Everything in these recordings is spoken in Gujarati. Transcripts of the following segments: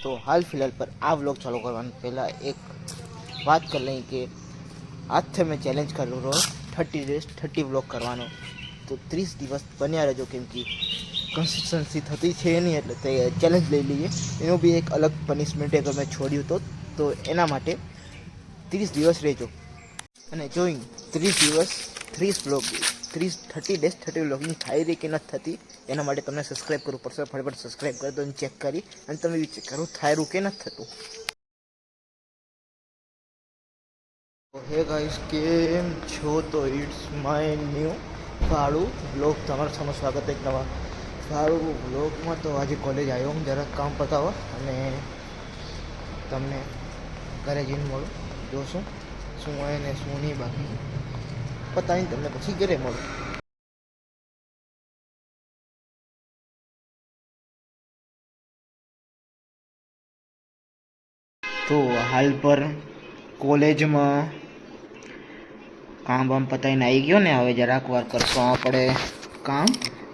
तो हाल फिलहाल पर आ व्लॉग चालू करवाने पहला एक बात कर लें कि आज थे मैं चैलेंज कर रो 30 डेज 30 व्लॉग करवानो तो 30 દિવસ બન્યા રહેજો કેમ કે કન્સિસ્ટન્સી થતી છે નહીં એટલે તે ચેલેન્જ લઈ લઈએ એનું બી એક અલગ પનિશમેન્ટ અગર મેં છોડ્યું તો એના માટે 30 દિવસ રહેજો અને જોઈન 30 દિવસ 30 વ્લોગ 30 ડેઝ 30 વ્લોગિંગ થાય રહી કે નથી થતી એના માટે તમને સબસ્ક્રાઈબ કરવું પડશે ફટાફટ સબસ્ક્રાઈબ કરી દો અને ચેક કરી અને તમે ચેક કરો થાય રૂ કે નથી થતું. હે ગાઈસ કેમ છો? તો ઇટ્સ માય ન્યૂ ફાળું વ્લોગ તમારું સામે સ્વાગત એક નવા ફાળું વ્લોગમાં. તો આજે કોલેજ આવ્યો હું જરાક કામ પતાવવા અને તમને ઘરે જઈને મળું જોશું શું હોય ને શું નહીં બાકી પતાવીને તમને પછી ઘરે મળું. તો હાલ પર કોલેજમાં કામ બામ પતાવીને આવી ગયો ને હવે જરાક વાર કરશું આપણે કામ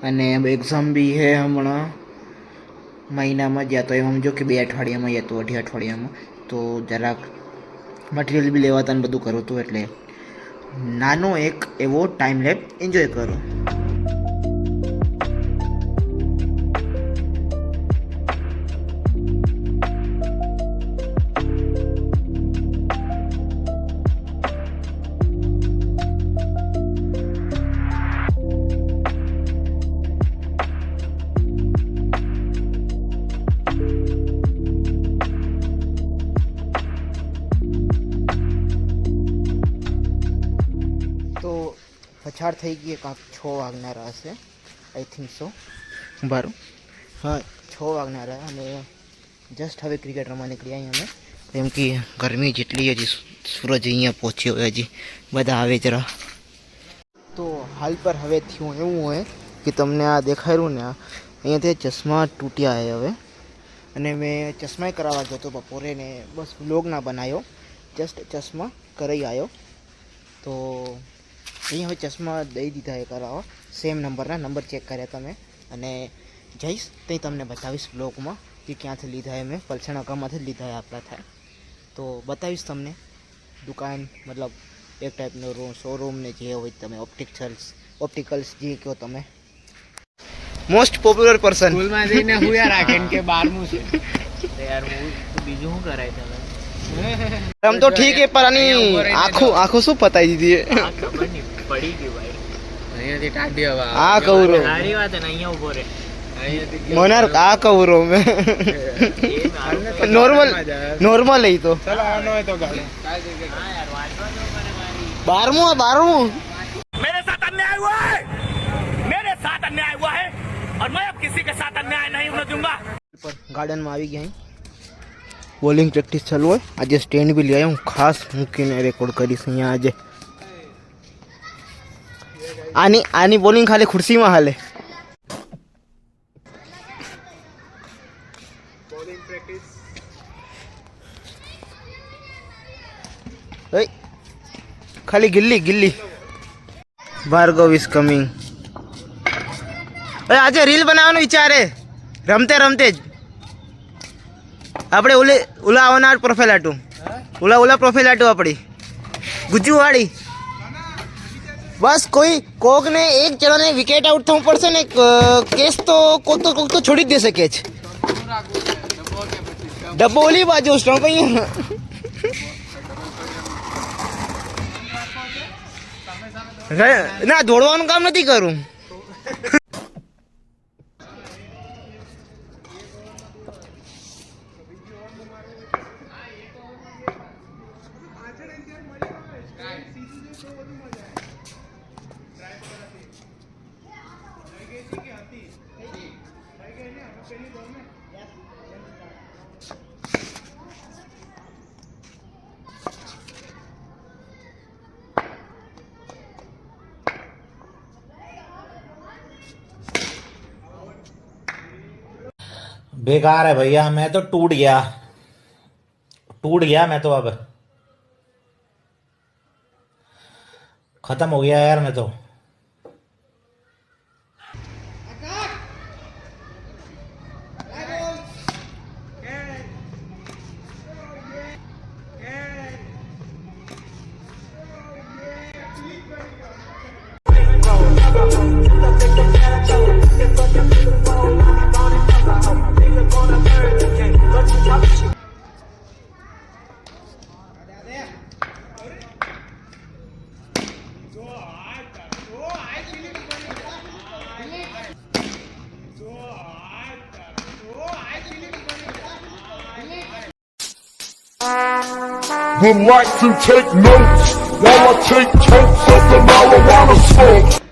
અને એક્ઝામ બી હે હમણાં મહિનામાં જ્યાં તો એમ સમજો કે 2 અઠવાડિયામાં યા તો 2 અઠવાડિયામાં તો જરાક મટીરિયલ બી લેવાતા ને બધું કરું હતું એટલે નાનો એક એવો ટાઈમ લેપ એન્જોય કરો. પછાડ થઈ ગઈ કાંક 6 વાગનારા હશે આઈ થિંક સો બરાબર હા 6 વાગનારા અને જસ્ટ હવે ક્રિકેટ રમવા નીકળ્યા અહીં અમે કેમ કે ગરમી જેટલી હજી સૂરજ અહીંયા પહોંચ્યો હોય હજી બધા આવે જરા. તો હાલ પર હવે થયું એવું હોય કે તમને આ દેખાયું ને અહીંયાથી ચશ્મા તૂટ્યા છે હવે અને મેં ચશ્મા કરાવવા ગયો હતો બપોરે ને બસ વ્લોગ ના બનાવ્યો જસ્ટ ચશ્મા કરાવી આવ્યો તો અહીંયા હવે ચશ્મા દઈ દીધા એ કરાવવા સેમ નંબર ચેક કર્યા તમે અને જઈશ ત્યાં તમને બતાવીશ બ્લોગમાં કે ક્યાંથી લીધા એ મેં પલસણાકામાંથી જ લીધા એ આપણા થાય તો બતાવીશ તમને દુકાન મતલબ એક ટાઈપનો શોરૂમ ને જે હોય તમે ઓપ્ટિકલ્સ જે કહો તમે. મોસ્ટ પોપ્યુલર પર્સન સ્કૂલમાં જઈને હું યાર રાખેન કે 12મું છે યાર હું બીજું શું કરાય તમે हम तो ठीक है पर आंखों શું પતાઈ દીધી ખબર નહીં પડી ગઈ ભાઈ અહીંયાથી ટાઢી હવા આ કવરો સારી વાત છે ને અહીંયા ઉભો રે મોનાર આ કવરો મે નોર્મલ હઈ તો ચલો આનો હોય તો ગાડી હા યાર વાંચવા દો મને મારી 12મું मेरे साथ अन्याय हुआ है मेरे साथ अन्याय हुआ है और मैं अब किसी के साथ अन्याय नहीं होने दूंगा. गार्डन में આવી ગયા બોલિંગ પ્રેક્ટિસ ચાલુ હોય આજે સ્ટેન્ડ બી લઈ આવ્યો હું ખાસ મૂકીને રેકોર્ડ કરીશ અહીંયા આજે આની બોલિંગ ખાલી ખુરશીમાં હાલે બોલિંગ પ્રેક્ટિસ ઓય ખાલી ગિલ્લી ભાર્ગવ ઇઝ કમિંગ. ઓય આજે રીલ બનાવવાનો વિચાર હે રમતે જ આપણે ઓલા આવનાર પ્રોફાઇલ આટું ઓલા પ્રોફાઇલ આટું આપણી ગુજ્જુવાળી બસ કોક ને એક જણાને વિકેટ આઉટ થવું પડશે ને કેસ તો કોક તો છોડી જ દેશે કેચ ડબ્બો ઓલી બાજુ સ્ટમ્પ અહીંયા ના દોડવાનું કામ નથી કરું. बेकार है भैया मैं तो टूट गया मैं तो अब खत्म हो गया यार मैं तो would like to take notes while I take totes of the marijuana smoke.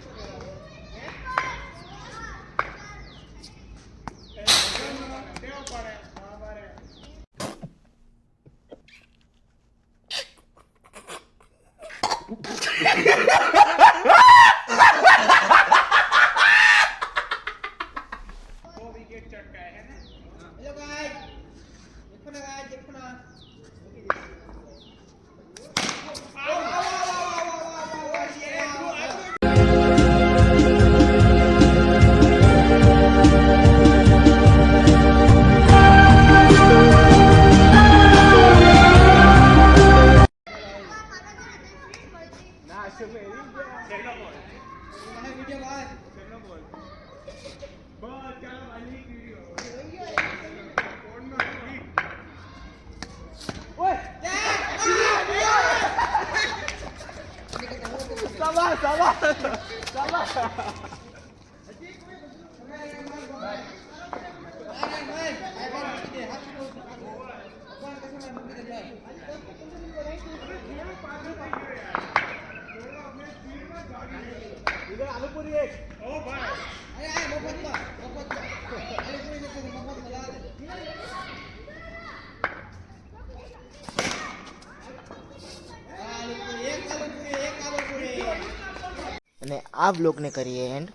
અને આ વ્લોગને કરીએ એન્ડ.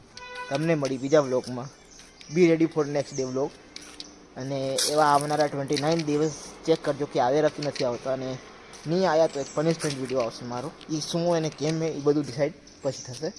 તમને મળી બીજા વ્લોગમાં. Be ready for next day vlog. અને એવા આવનારા 29 દિવસ ચેક કરજો કે આવે કે નથી આવતા, અને નહીં આવ્યા તો એક પનિશમેન્ટ વિડીયો આવશે મારો. એ શું અને કેમ એ બધું ડિસાઈડ પછી થશે.